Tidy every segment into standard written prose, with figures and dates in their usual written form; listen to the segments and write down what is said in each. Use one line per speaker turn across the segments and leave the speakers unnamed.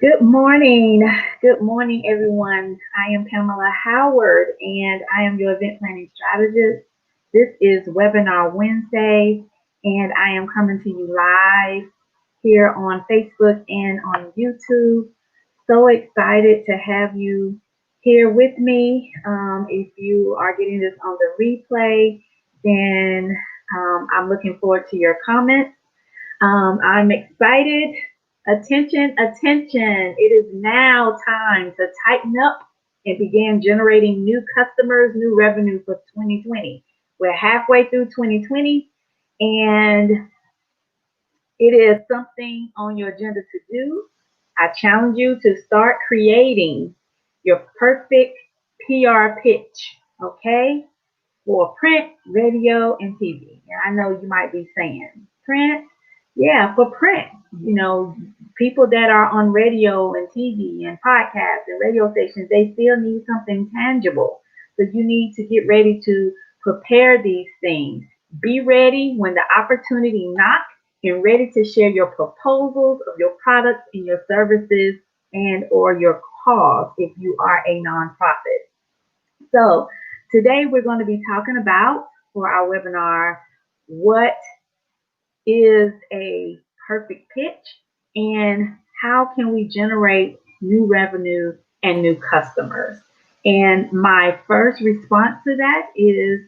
Good morning. Good morning, everyone. I am Pamela Howard, and I am your event planning strategist. This is Webinar Wednesday, and I am coming to you live here on Facebook and on YouTube. So excited to have you here with me. If you are getting this on the replay, then I'm looking forward to your comments. I'm excited. Attention, attention. It is now time to tighten up and begin generating new customers, new revenue for 2020. We're halfway through 2020 and it is something on your agenda to do. I challenge you to start creating your perfect PR pitch, okay? For print, radio, and TV. And I know you might be saying, print? Yeah, for print. You know, people that are on radio and TV and podcasts and radio stations, they still need something tangible. So you need to get ready to prepare these things. Be ready when the opportunity knocks and ready to share your proposals of your products and your services and or your cause if you are a nonprofit. So today we're going to be talking about for our webinar, what is a perfect pitch and how can we generate new revenue and new customers. And my first response to that is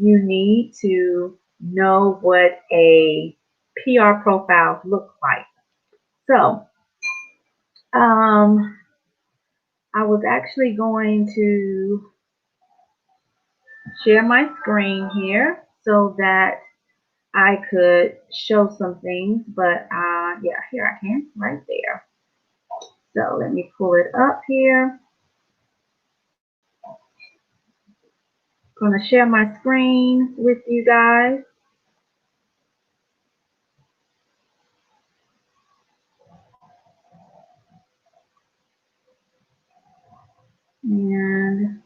you need to know what a PR profile looks like. So I was actually going to share my screen here so that I could show some things, but yeah, here I can, right there. So let me pull it up here. I'm going to share my screen with you guys. And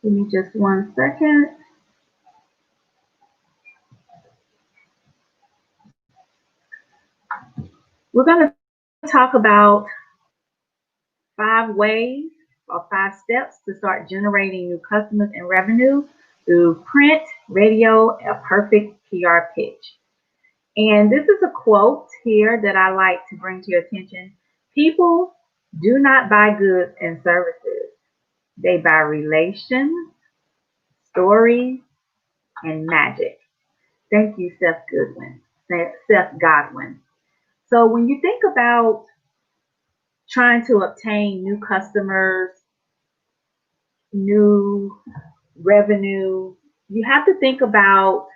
give me just 1 second. We're going to talk about 5 ways or 5 steps to start generating new customers and revenue through print, radio, a perfect PR pitch. And this is a quote here that I like to bring to your attention. People do not buy goods and services. They buy relations, stories, and magic. Thank you, Seth Godwin. So when you think about trying to obtain new customers, new revenue, you have to think about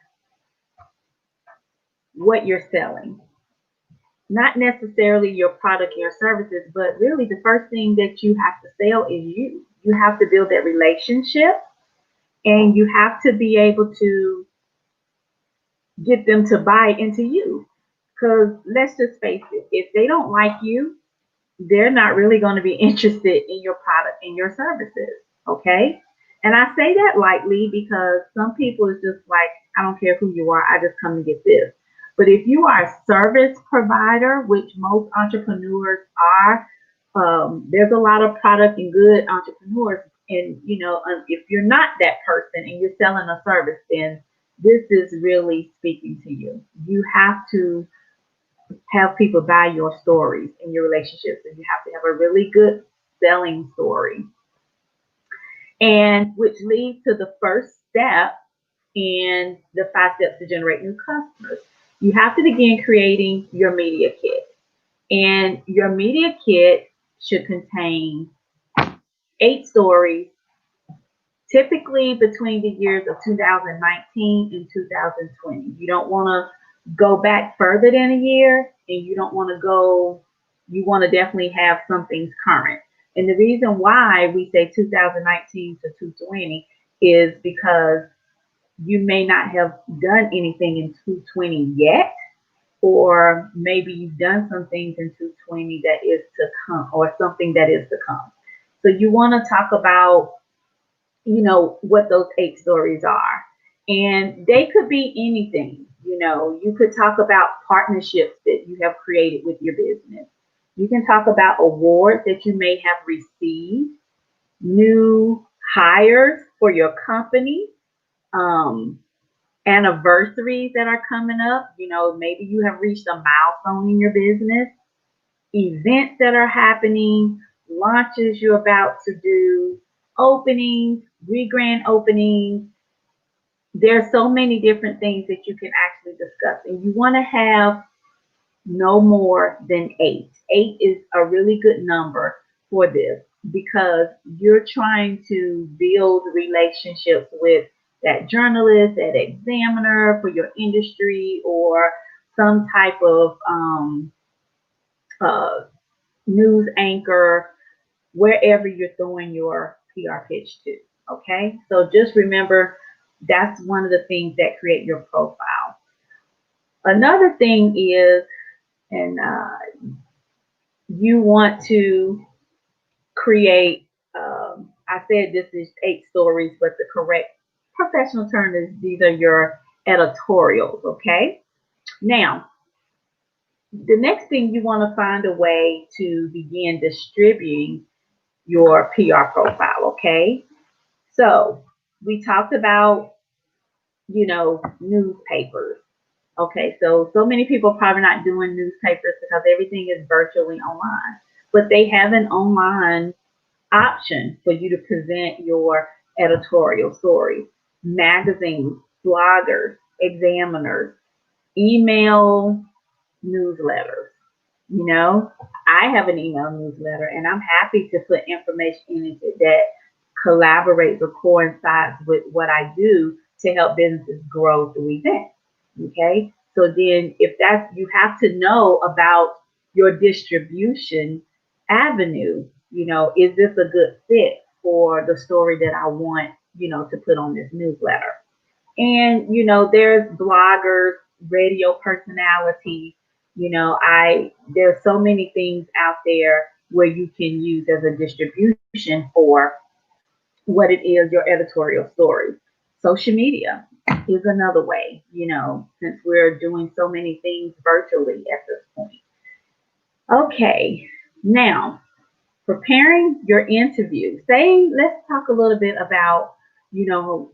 what you're selling. Not necessarily your product or your services, but really the first thing that you have to sell is you. You have to build that relationship and you have to be able to get them to buy into you. Because let's just face it, if they don't like you, they're not really going to be interested in your product and your services. Okay. And I say that lightly because some people is just like, I don't care who you are, I just come to get this. But if you are a service provider, which most entrepreneurs are, there's a lot of product and good entrepreneurs. And, you know, if you're not that person and you're selling a service, then this is really speaking to you. You have to have people buy your stories and your relationships, and you have to have a really good selling story. And which leads to the first step in the 5 steps to generate new customers. You have to begin creating your media kit. And your media kit should contain 8 stories, typically between the years of 2019 and 2020. You don't want to go back further than a year, and you don't want to go, you want to definitely have some things current. And the reason why we say 2019 to 2020 is because you may not have done anything in 2020 yet, or maybe you've done some things in 2020 that is to come, or something that is to come. So you want to talk about, you know, what those 8 stories are. And they could be anything. You could talk about partnerships that you have created with your business. You can talk about awards that you may have received, new hires for your company, um, anniversaries that are coming up. Maybe you have reached a milestone in your business, events that are happening, launches you're about to do, openings, re-grand openings. There's so many different things that you can actually discuss, and you want to have no more than eight. Eight is a really good number for this because you're trying to build relationships with that journalist, that examiner for your industry, or some type of uh, news anchor, wherever you're throwing your PR pitch to. Okay, so just remember that's one of the things that create your profile. Another thing is, and you want to create, I said this is 8 stories, but the correct professional term is these are your editorials. Okay, now the next thing, you want to find a way to begin distributing your PR profile. Okay, so we talked about, newspapers. Okay, so many people are probably not doing newspapers because everything is virtually online, but they have an online option for you to present your editorial story. Magazines, bloggers, examiners, email newsletters. You know, I have an email newsletter, and I'm happy to put information in it that collaborates or coincides with what I do to help businesses grow through events. Okay, so then if that's, you have to know about your distribution avenue. Is this a good fit for the story that I want, to put on this newsletter? And there's bloggers, radio personalities. I There's so many things out there where you can use as a distribution for what it is, your editorial story. Social media is another way, since we're doing so many things virtually at this point. Okay, now preparing your interview. Let's talk a little bit about, you know,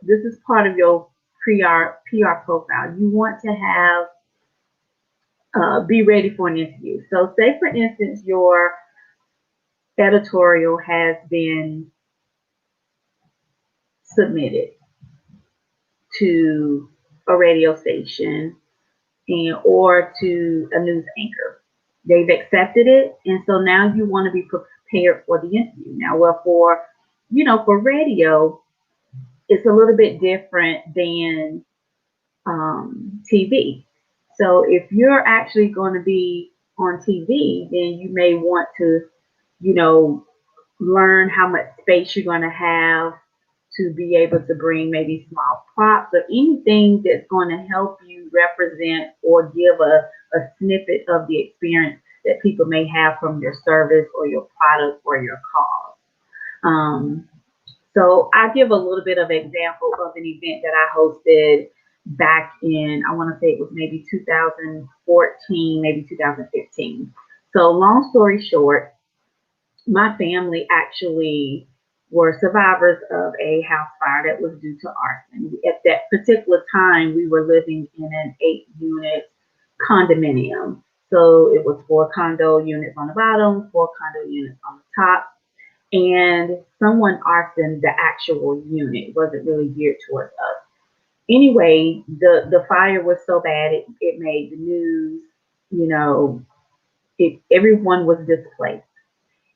this is part of your PR profile. You want to have, be ready for an interview. So, say for instance, your editorial has been submitted to a radio station or to a news anchor. They've accepted it, and so now you want to be prepared for the interview. Now, well, for radio, it's a little bit different than TV. So if you're actually going to be on TV, then you may want to, you know, learn how much space you're going to have to be able to bring maybe small props or anything that's going to help you represent or give a snippet of the experience that people may have from your service or your product or your cause. So I give a little bit of example of an event that I hosted back in, I want to say it was maybe 2014, maybe 2015. So long story short, my family actually were survivors of a house fire that was due to arson. At that particular time, we were living in an 8-unit condominium. So it was 4 condo units on the bottom, 4 condo units on the top, and someone arsoned the actual unit. It wasn't really geared towards us. Anyway, the fire was so bad it made the news. Everyone was displaced.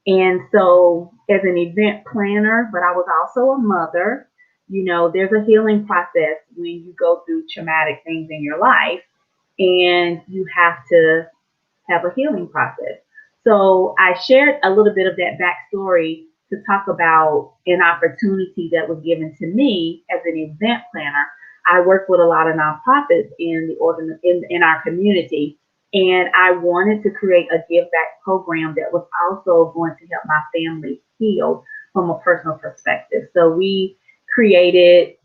And so, as an event planner, but I was also a mother, there's a healing process when you go through traumatic things in your life, and you have to have a healing process. So I shared a little bit of that backstory to talk about an opportunity that was given to me as an event planner. I work with a lot of nonprofits in our community, and I wanted to create a give back program that was also going to help my family heal from a personal perspective. So we created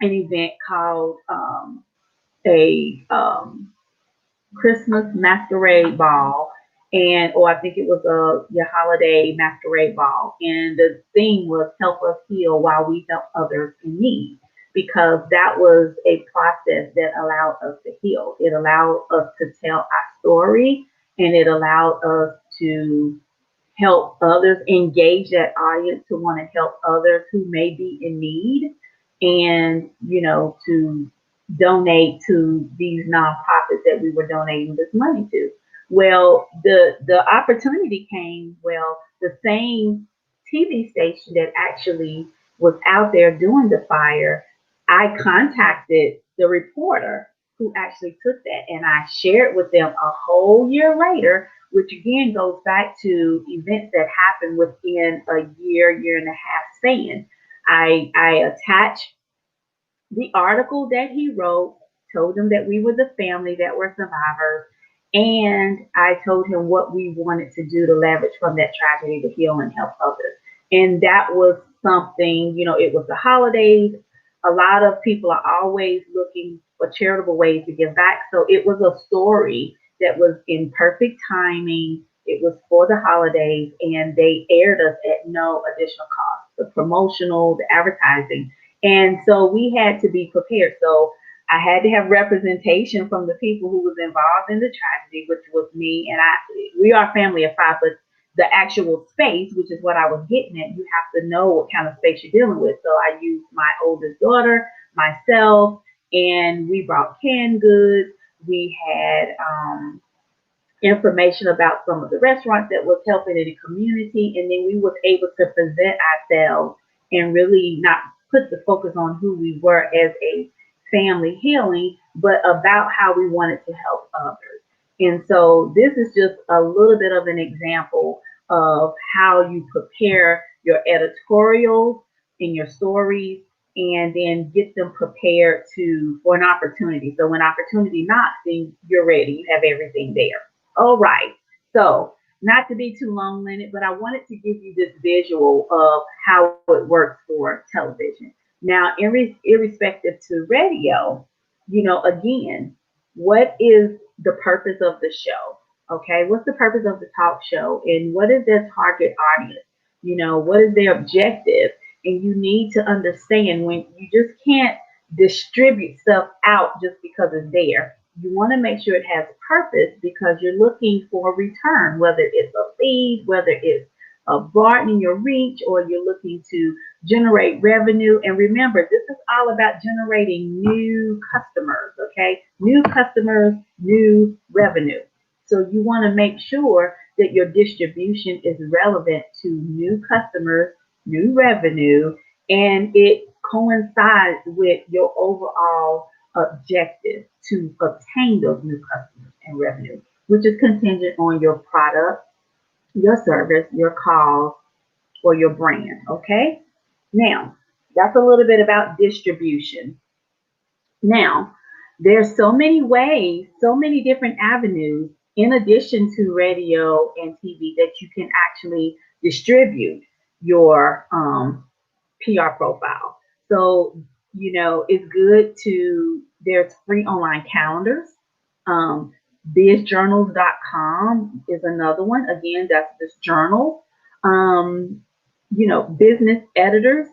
an event called a Christmas masquerade ball, and or I think it was your holiday masquerade ball, and the theme was help us heal while we help others in need. Because that was a process that allowed us to heal. It allowed us to tell our story, and it allowed us to help others, engage that audience to want to help others who may be in need, and to donate to these nonprofits that we were donating this money to. Well, the opportunity came. Well, the same TV station that actually was out there doing the fire, I contacted the reporter who actually took that, and I shared with them a whole year later, which again goes back to events that happened within a year and a half span. I attached the article that he wrote, told him that we were the family that were survivors, and I told him what we wanted to do to leverage from that tragedy to heal and help others. And that was something, it was the holidays. A lot of people are always looking for charitable ways to give back. So it was a story that was in perfect timing. It was for the holidays, and they aired us at no additional cost. The promotional, the advertising, and so we had to be prepared. So I had to have representation from the people who was involved in the tragedy, which was me and I. We are a family of five, but the actual space, which is what I was getting at, you have to know what kind of space you're dealing with. So I used my oldest daughter, myself, and we brought canned goods. We had information about some of the restaurants that was helping in the community, and then we was able to present ourselves and really not put the focus on who we were as a family healing, but about how we wanted to help others. And so this is just a little bit of an example of how you prepare your editorials and your stories, and then get them prepared to for an opportunity. So when opportunity knocks, then you're ready. You have everything there. All right. So, not to be too long winded, but I wanted to give you this visual of how it works for television. Now, irrespective to radio, again, what is the purpose of the show? Okay. What's the purpose of the talk show? And what is their target audience? What is their objective? And you need to understand when you just can't distribute stuff out just because it's there. You want to make sure it has purpose because you're looking for a return, whether it's a feed, whether it's a broadening your reach, or you're looking to generate revenue. And remember, this is all about generating new customers, okay? New customers, new revenue. So you want to make sure that your distribution is relevant to new customers, new revenue, and it coincides with your overall objective to obtain those new customers and revenue, which is contingent on your product, your service, your cause, or your brand. Okay. Now, that's a little bit about distribution. Now, there's so many ways, so many different avenues in addition to radio and TV that you can actually distribute your PR profile. So, it's good there's free online calendars. Um, bizjournals.com is another one. Again, that's this journal. Business editors,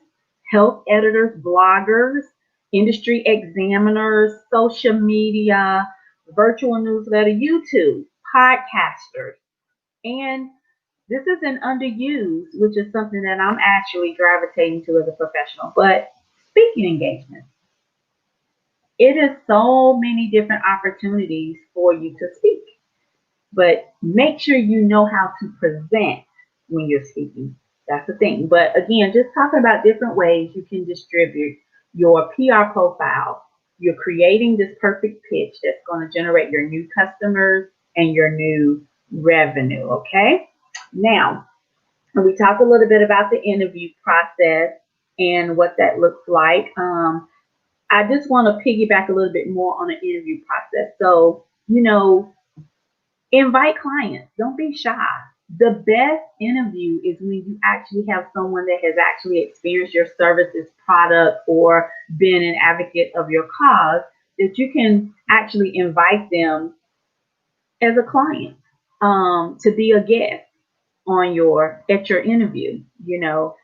health editors, bloggers, industry examiners, social media, virtual newsletter, YouTube, podcasters, and this isn't underused, which is something that I'm actually gravitating to as a professional, but speaking engagements. It is so many different opportunities for you to speak, but make sure you know how to present when you're speaking. That's the thing. But again, just talking about different ways you can distribute your PR profile. You're creating this perfect pitch that's going to generate your new customers and your new revenue. Okay. Now, we talk a little bit about the interview process and what that looks like. I just want to piggyback a little bit more on the interview process. So, invite clients. Don't be shy. The best interview is when you actually have someone that has actually experienced your services, product, or been an advocate of your cause, that you can actually invite them as a client, to be a guest on your at your interview. You know,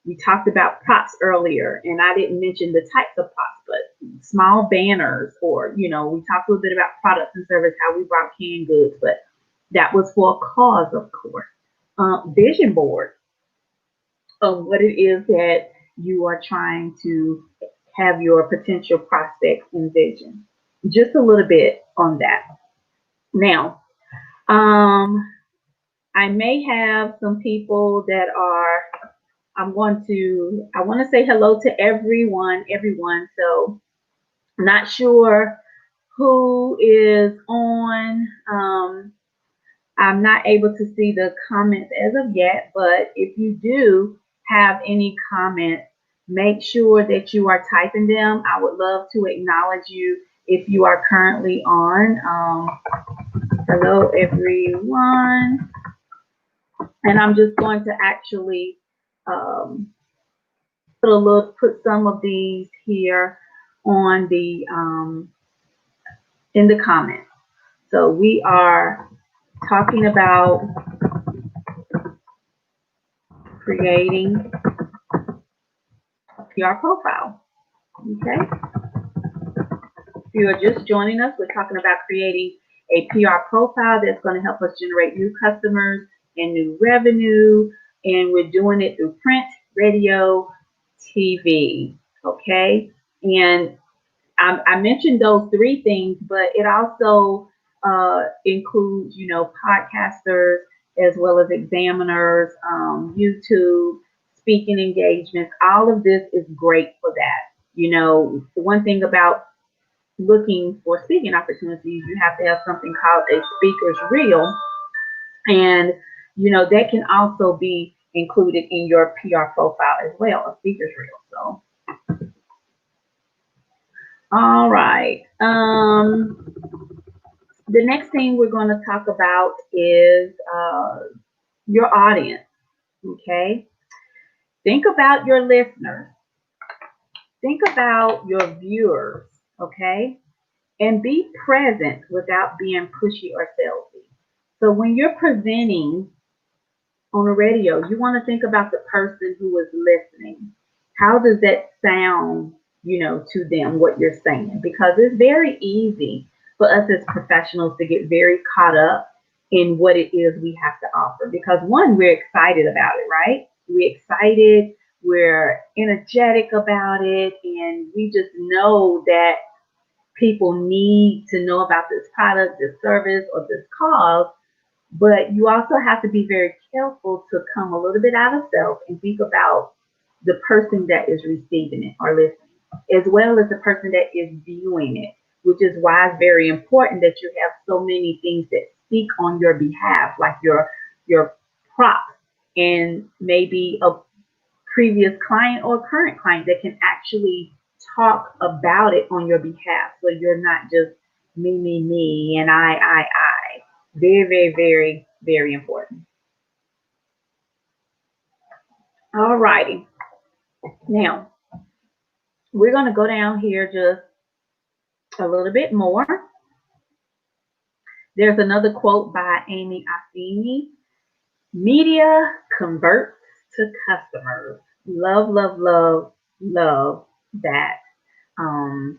we talked about props earlier, and I didn't mention the types of props, but small banners, or we talked a little bit about products and service, how we brought canned goods, but that was for a cause, of course. Vision board of what it is that you are trying to have your potential prospects envision. Just a little bit on that. Now, I may have some people that are, I want to say hello to everyone. So not sure who is on. I'm not able to see the comments as of yet, but if you do have any comments, make sure that you are typing them. I would love to acknowledge you if you are currently on. Hello, everyone. And I'm just going to actually um, put some of these here on the in the comments. So we are talking about creating a PR profile. Okay. If you are just joining us, we're talking about creating a PR profile that's going to help us generate new customers and new revenue. And we're doing it through print, radio, TV. Okay. And I mentioned those three things, but it also includes, podcasters as well as examiners, YouTube, speaking engagements. All of this is great for that. The one thing about looking for speaking opportunities, you have to have something called a speaker's reel, and that can also be included in your PR profile as well, a speaker's reel. So, all right. The next thing we're going to talk about is your audience. Okay. Think about your listeners. Think about your viewers. Okay. And be present without being pushy or salesy. So when you're presenting on the radio, you want to think about the person who is listening. How does that sound, to them, what you're saying? Because it's very easy for us as professionals to get very caught up in what it is we have to offer. Because one, we're excited about it, right? We're excited, we're energetic about it, and we just know that people need to know about this product, this service, or this cause. But you also have to be very careful to come a little bit out of self and think about the person that is receiving it or listening, as well as the person that is viewing it, which is why it's very important that you have so many things that speak on your behalf, like your props and maybe a previous client or current client that can actually talk about it on your behalf. So you're not just me, and I. Very, very, very, very important. All righty. Now, we're going to go down here just a little bit more. There's another quote by Amy Affini. Media converts to customers. Love, love, love, love that. Um,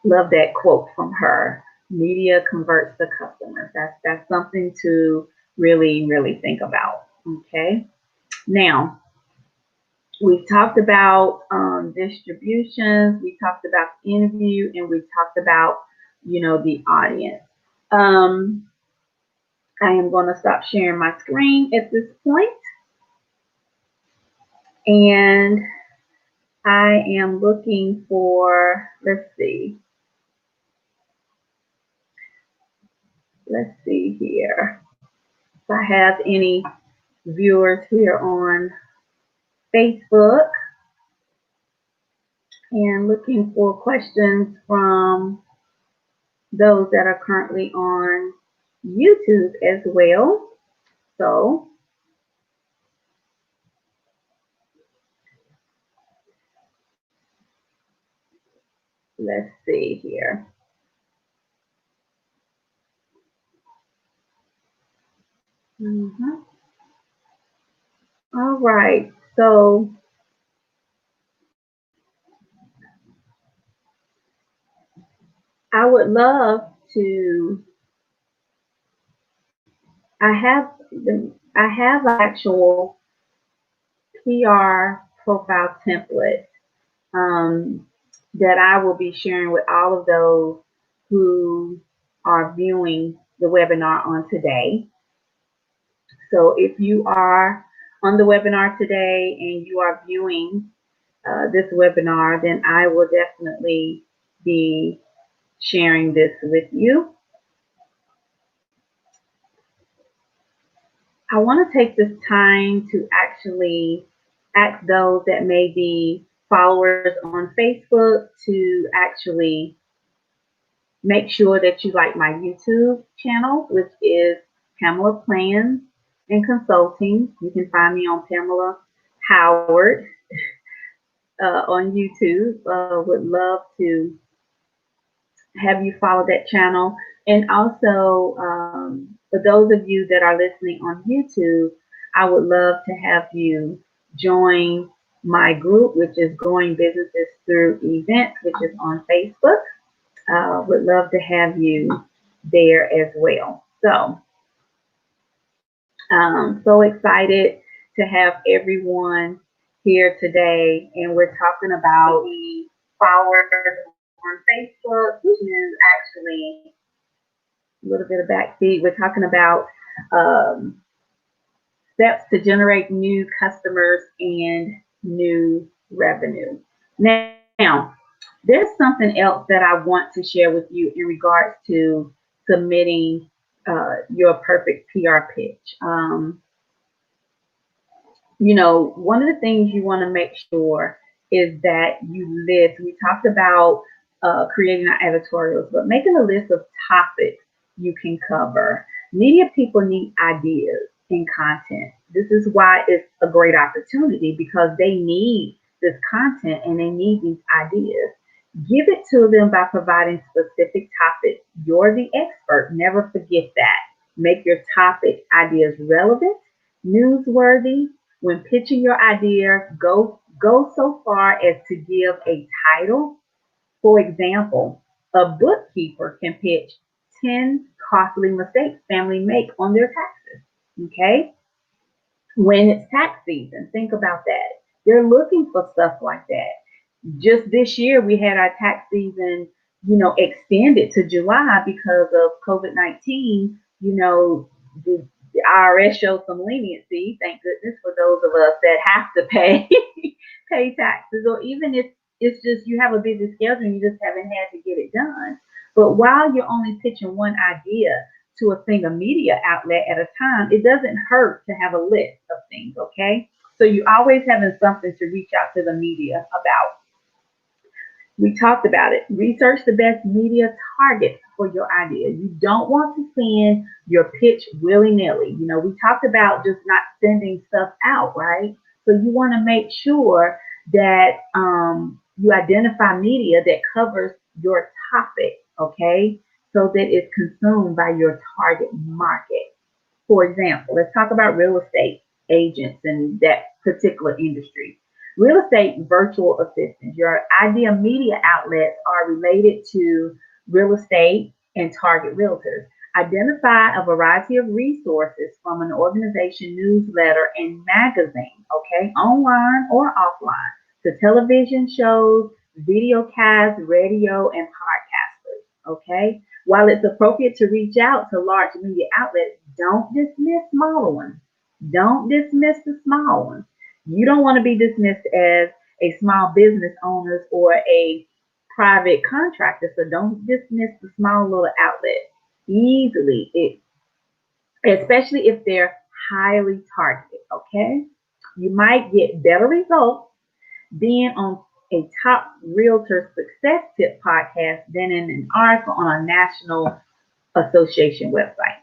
love that quote from her. Media converts to customers. That's something to really, really think about. Okay. Now, we've talked about distributions, we talked about interview, and we talked about, the audience. I am going to stop sharing my screen at this point, and I am looking for, let's see here. If I have any viewers here on Facebook, and looking for questions from those that are currently on YouTube as well. So let's see here. Mhm. All right. So I would love to. I have I have an actual PR profile template that I will be sharing with all of those who are viewing the webinar on today. So if you are on the webinar today and you are viewing this webinar, then I will definitely be sharing this with you. I want to take this time to actually ask those that may be followers on Facebook to actually make sure that you like my YouTube channel, which is Pamela Plans and Consulting. You can find me on Pamela Howard on YouTube. Would love to have you follow that channel. And also, for those of you that are listening on YouTube, I would love to have you join my group, which is Growing Businesses Through Events, which is on Facebook. Would love to have you there as well. So excited to have everyone here today, and we're talking about the followers on Facebook, which is actually a little bit of backseat. We're talking about um, steps to generate new customers and new revenue. Now, there's something else that I want to share with you in regards to submitting your perfect PR pitch. One of the things you want to make sure is that you list. We talked about creating our editorials, but making a list of topics you can cover. Media people need ideas and content. This is why it's a great opportunity, because they need this content and they need these ideas. Give it to them by providing specific topics. You're the expert. Never forget that. Make your topic ideas relevant, newsworthy. When pitching your idea, go so far as to give a title. For example, a bookkeeper can pitch 10 costly mistakes families make on their taxes. Okay? When it's tax season, think about that. They're looking for stuff like that. Just this year, we had our tax season, extended to July because of COVID-19. The IRS showed some leniency. Thank goodness for those of us that have to pay pay taxes, or even if it's just you have a busy schedule and you just haven't had to get it done. But while you're only pitching one idea to a single media outlet at a time, it doesn't hurt to have a list of things, okay? So you always having something to reach out to the media about. We talked about it. Research the best media targets for your idea. You don't want to send your pitch willy-nilly. We talked about just not sending stuff out, right? So you want to make sure that you identify media that covers your topic, okay? So that it's consumed by your target market. For example, let's talk about real estate agents in that particular industry. Real estate virtual assistants. Your idea media outlets are related to real estate and target realtors. Identify a variety of resources from an organization newsletter and magazine, okay, online or offline, to television shows, video casts, radio, and podcasters, okay? While it's appropriate to reach out to large media outlets, don't dismiss smaller ones. Don't dismiss the small ones. You don't want to be dismissed as a small business owner or a private contractor, so don't dismiss the small little outlet easily, especially if they're highly targeted, okay? You might get better results being on a top realtor success tip podcast than in an article on a national association website,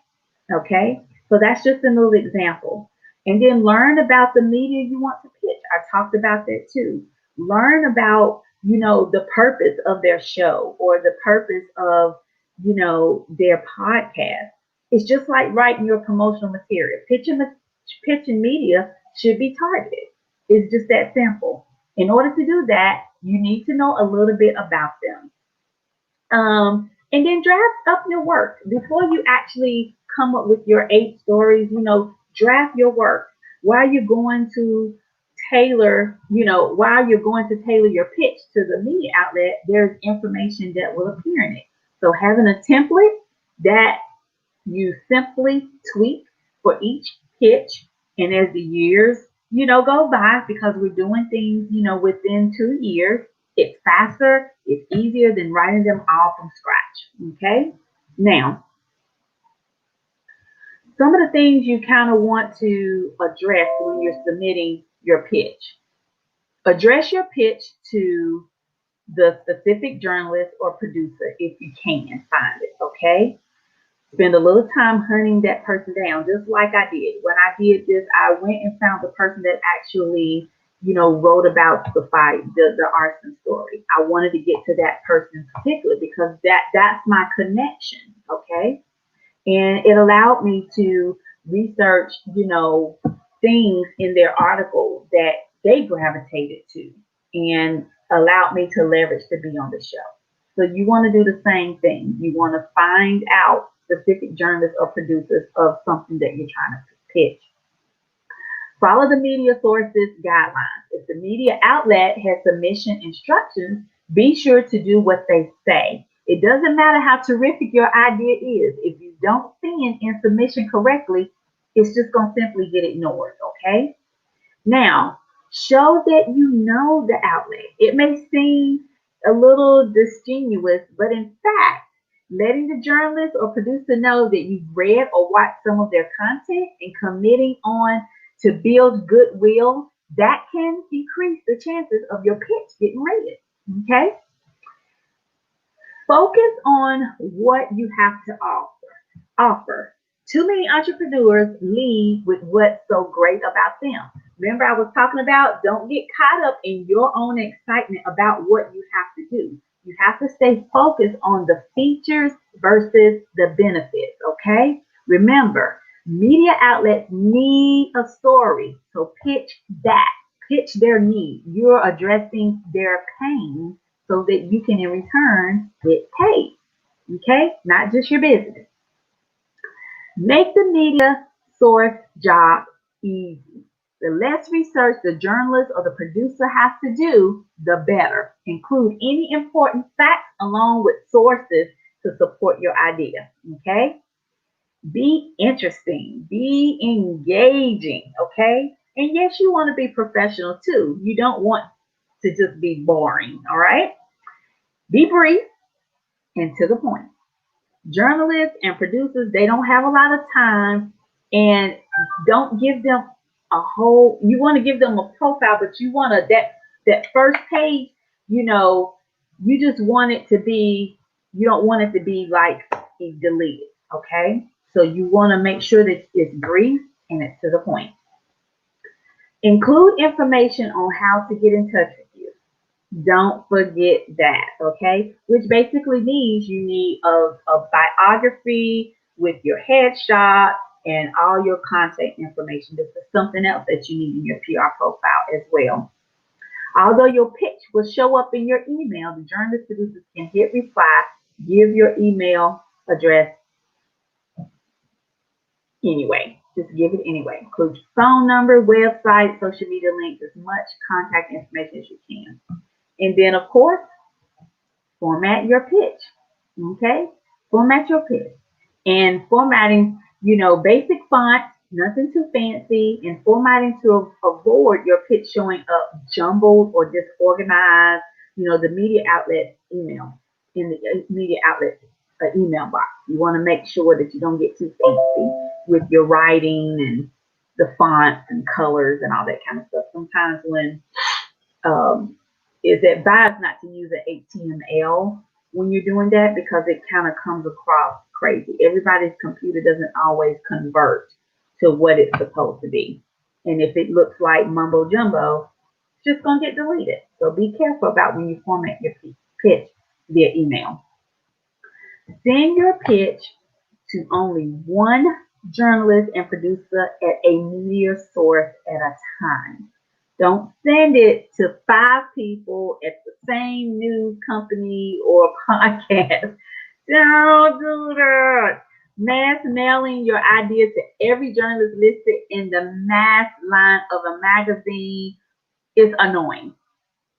okay? So that's just a little example. And then learn about the media you want to pitch. I talked about that too. Learn about, the purpose of their show or the purpose of, their podcast. It's just like writing your promotional material. Pitching media should be targeted. It's just that simple. In order to do that, you need to know a little bit about them. And then draft up your work before you actually come up with your 8 stories. Draft your work while you're going to tailor your pitch to the media outlet. There's information that will appear in it. So having a template that you simply tweak for each pitch, and as the years, go by, because we're doing things, within 2 years, it's faster, it's easier than writing them all from scratch. Okay. Now, some of the things you kind of want to address when you're submitting your pitch. Address your pitch to the specific journalist or producer if you can find it. Okay. Spend a little time hunting that person down, just like I did. When I did this, I went and found the person that actually, wrote about the fight, the arson story. I wanted to get to that person in particular because that's my connection, okay? And it allowed me to research, things in their article that they gravitated to and allowed me to leverage to be on the show. So you want to do the same thing. You want to find out specific journalists or producers of something that you're trying to pitch. Follow the media sources guidelines. If the media outlet has submission instructions, be sure to do what they say. It doesn't matter how terrific your idea is. If you don't send in submission correctly, it's just going to simply get ignored, okay? Now, show that you know the outlet. It may seem a little disingenuous, but in fact, letting the journalist or producer know that you've read or watched some of their content and committing on to build goodwill, that can decrease the chances of your pitch getting read. Okay? Focus on what you have to offer. Too many entrepreneurs lead with what's so great about them. Remember, I was talking about don't get caught up in your own excitement about what you have to do. You have to stay focused on the features versus the benefits, okay? Remember, media outlets need a story, so pitch that. Pitch their need. You're addressing their pain so that you can, in return, get paid, okay? Not just your business. Make the media source job easy. The less research the journalist or the producer has to do, the better. Include any important facts along with sources to support your idea. Okay? Be interesting. Be engaging. Okay? And yes, you want to be professional too. You don't want to just be boring. All right? Be brief and to the point. Journalists and producers, they don't have a lot of time, and don't give them you want to give them a profile, but you want that first page, you just want it to be, you don't want it to be like deleted, okay? So you want to make sure that it's brief and it's to the point. Include information on how to get in touch with you. Don't forget that, okay? Which basically means you need a biography with your headshot and all your contact information. This is something else that you need in your PR profile as well. Although your pitch will show up in your email, the journalist producers can hit reply, give your email address anyway. Just give it anyway. Include your phone number, website, social media links, as much contact information as you can. And then, of course, format your pitch. Okay? Format your pitch. And formatting, basic font, nothing too fancy, and formatting to avoid your pitch showing up jumbled or disorganized, the media outlet email, in the media outlet email box. You want to make sure that you don't get too fancy with your writing and the fonts and colors and all that kind of stuff. Sometimes when it's advised not to use an HTML when you're doing that because it kind of comes across crazy. Everybody's computer doesn't always convert to what it's supposed to be. And if it looks like mumbo jumbo, it's just going to get deleted. So be careful about when you format your pitch via email. Send your pitch to only one journalist and producer at a media source at a time. Don't send it to 5 people at the same news company or podcast. Don't do that. Mass mailing your idea to every journalist listed in the mass line of a magazine is annoying.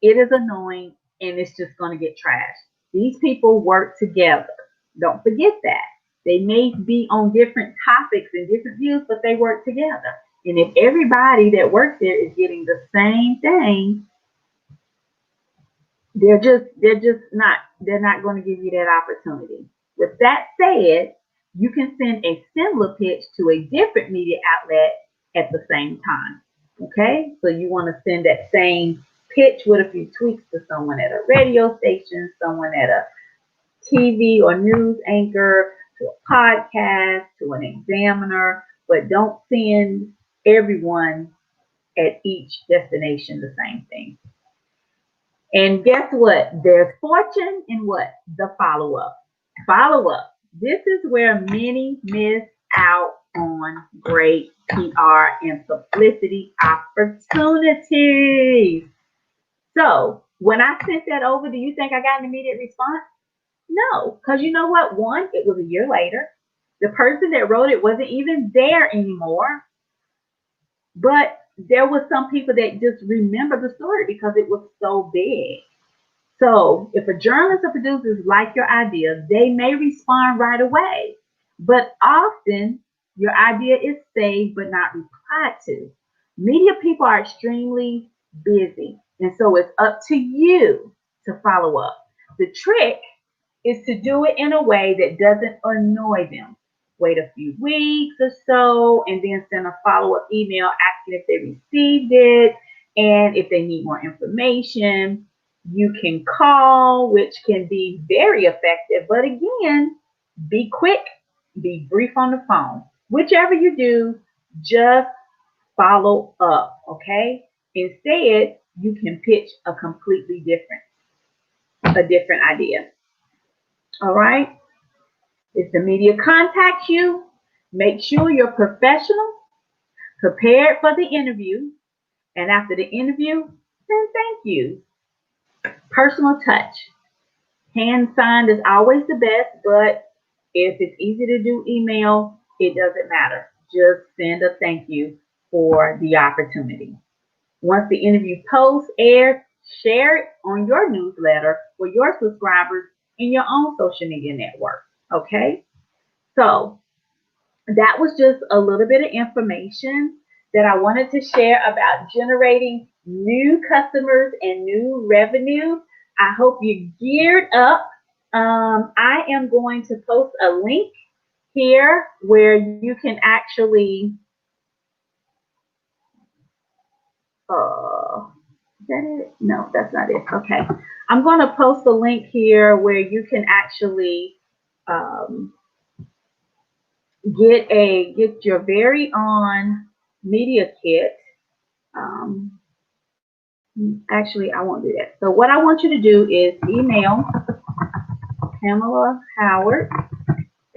It is annoying and it's just going to get trashed. These people work together. Don't forget that. They may be on different topics and different views, but they work together. And if everybody that works there is getting the same thing, they're not going to give you that opportunity. With that said, you can send a similar pitch to a different media outlet at the same time. Okay, so you want to send that same pitch with a few tweaks to someone at a radio station, someone at a TV or news anchor, to a podcast, to an examiner, but don't send everyone at each destination the same thing. And guess what? There's fortune in what? The follow-up. Follow-up. This is where many miss out on great PR and publicity opportunities. So when I sent that over, do you think I got an immediate response? No, because you know what? One, it was a year later. The person that wrote it wasn't even there anymore. But there was some people that just remember the story because it was so big. So if a journalist or producers like your idea, they may respond right away. But often your idea is saved but not replied to. Media people are extremely busy. And so it's up to you to follow up. The trick is to do it in a way that doesn't annoy them. Wait a few weeks or so and then send a follow-up email asking if they received it and if they need more information. You can call, which can be very effective, but again, be quick, be brief on the phone. Whichever you do, just follow up, okay? Instead, you can pitch a completely different idea. All right? If the media contacts you, make sure you're professional, prepared for the interview, and after the interview, then thank you. Personal touch. Hand signed is always the best, but if it's easy to do email, it doesn't matter. Just send a thank you for the opportunity. Once the interview post airs, share it on your newsletter for your subscribers in your own social media network. Okay? So that was just a little bit of information that I wanted to share about generating new customers and new revenue. I hope you're geared up. I am going to post a link here where you can actually, is that it? No, that's not it. Okay. I'm going to post a link here where you can actually get your very own media kit. Actually, I won't do that. So what I want you to do is email Pamela Howard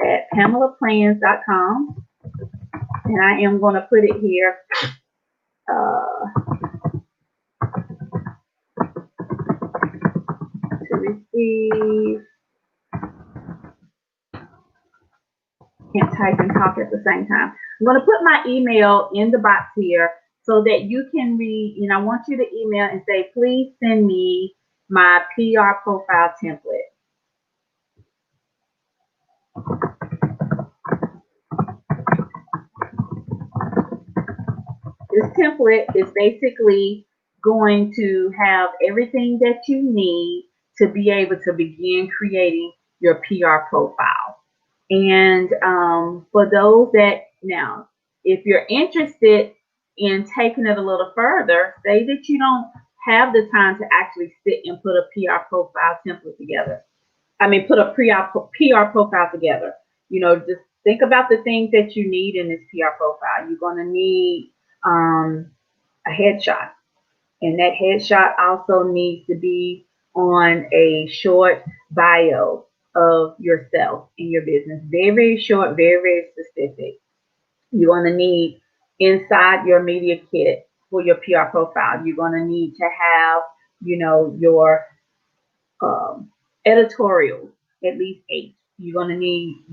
at PamelaPlans.com, and I am going to put it here. To receive. Can't type and talk at the same time. I'm going to put my email in the box here so that you can read, and I want you to email and say, please send me my PR profile template. This template is basically going to have everything that you need to be able to begin creating your PR profile. And for those that, now, if you're interested in taking it a little further, say that you don't have the time to actually sit and put a PR profile template together. I mean, put a PR profile together. You know, just think about the things that you need in this PR profile. You're going to need a headshot, and that headshot also needs to be on a short bio of yourself and your business. Very, very short, very, very specific. You're going to need inside your media kit for your PR profile. You're going to need to have, your um, editorials, at least 8. You're going to need,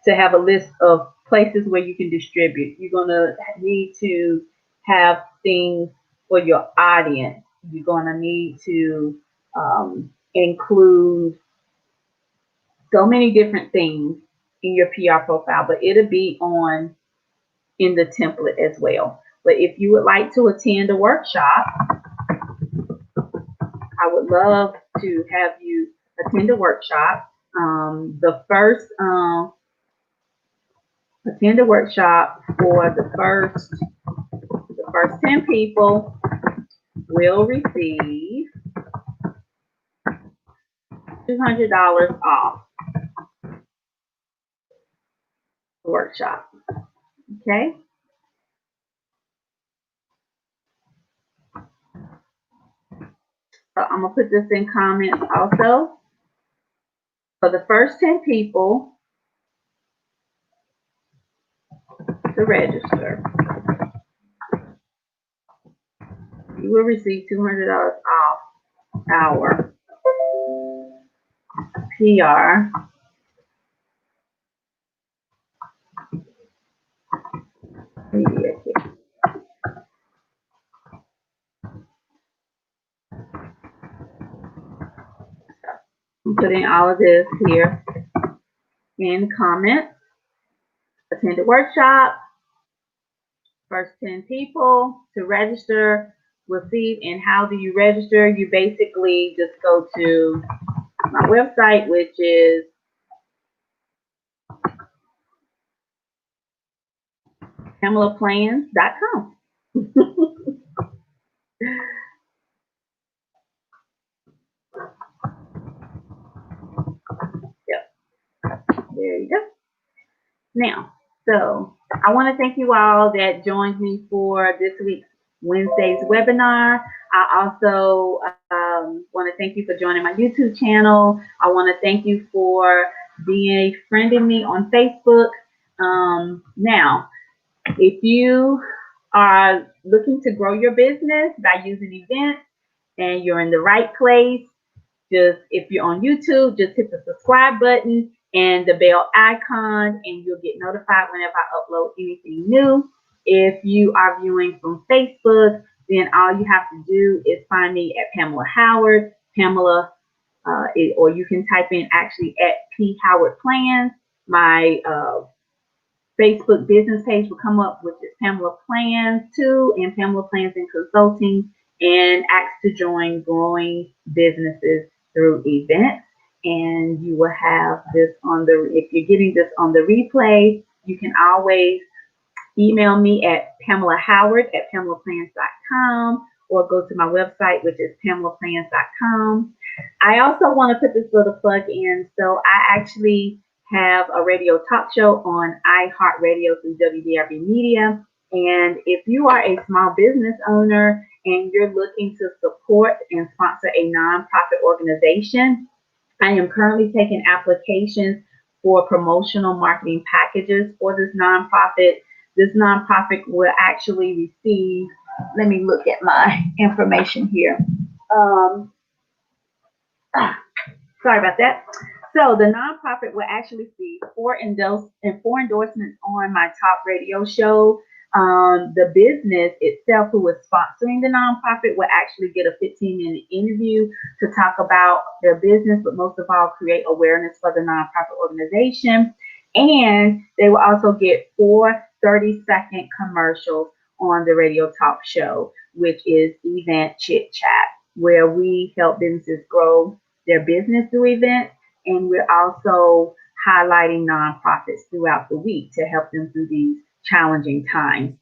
to have a list of places where you can distribute. You're going to need to have things for your audience. You're going to need to include so many different things in your PR profile, but it'll be on in the template as well. But if you would like to attend a workshop, I would love to have you attend a workshop. Attend a workshop for the first 10 people will receive $200 off the workshop. Okay. So I'm gonna put this in comments also. For the first 10 people to register, you will receive $200 off our PR media kit. I'm putting all of this here in comments. Attend a workshop. First 10 people to register receive. And how do you register? You basically just go to my website, which is PamelaPlans.com. Yep, there you go. Now, so I want to thank you all that joined me for this week's Wednesday's webinar. I also want to thank you for joining my YouTube channel. I want to thank you for being friending me on Facebook. Now, if you are looking to grow your business by using events and you're in the right place, just if you're on YouTube, just hit the subscribe button and the bell icon, and you'll get notified whenever I upload anything new. If you are viewing from Facebook, then all you have to do is find me at Pamela Howard, Pamela, or you can type in actually at P Howard Plans. My Facebook business page will come up, which is Pamela Plans 2 and Pamela Plans and Consulting, and ask to join growing businesses through events. And you will have this on the, if you're getting this on the replay, you can always email me at PamelaHoward@PamelaPlans.com or go to my website, which is PamelaPlans.com. I also want to put this little plug in. So I actually have a radio talk show on iHeartRadio through WDRB Media. And if you are a small business owner and you're looking to support and sponsor a nonprofit organization, I am currently taking applications for promotional marketing packages for this nonprofit. This nonprofit will actually receive, let me look at my information here. Sorry about that. So the nonprofit will actually see 4 endorsements on my top radio show. The business itself who is sponsoring the nonprofit will actually get a 15-minute interview to talk about their business, but most of all, create awareness for the nonprofit organization. And they will also get 4 30-second commercials on the radio talk show, which is Event Chit Chat, where we help businesses grow their business through events. And we're also highlighting nonprofits throughout the week to help them through these challenging times.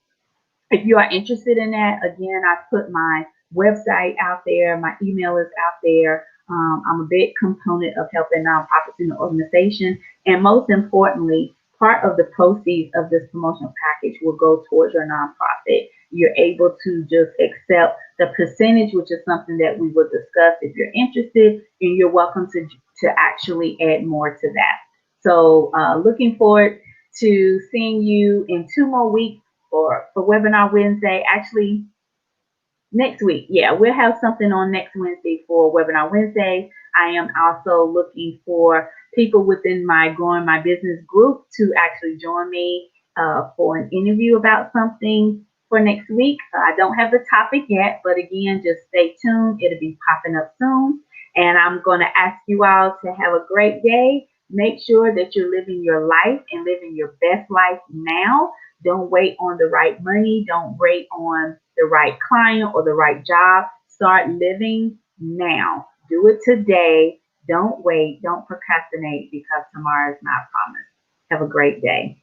If you are interested in that, again, I put my website out there. My email is out there. I'm a big component of helping nonprofits in the organization And most importantly, part of the proceeds of this promotional package will go towards your nonprofit. You're able to just accept the percentage, which is something that we will discuss if you're interested, and you're welcome to actually add more to that. So looking forward to seeing you in 2 more weeks for Webinar Wednesday. Actually, next week. Yeah, we'll have something on next Wednesday for Webinar Wednesday. I am also looking for people within my Growing My Business group to actually join me for an interview about something for next week. I don't have the topic yet, but again, just stay tuned. It'll be popping up soon. And I'm going to ask you all to have a great day. Make sure that you're living your life and living your best life now. Don't wait on the right money. Don't wait on the right client or the right job. Start living now. Do it today. Don't wait. Don't procrastinate because tomorrow is not promised. Have a great day.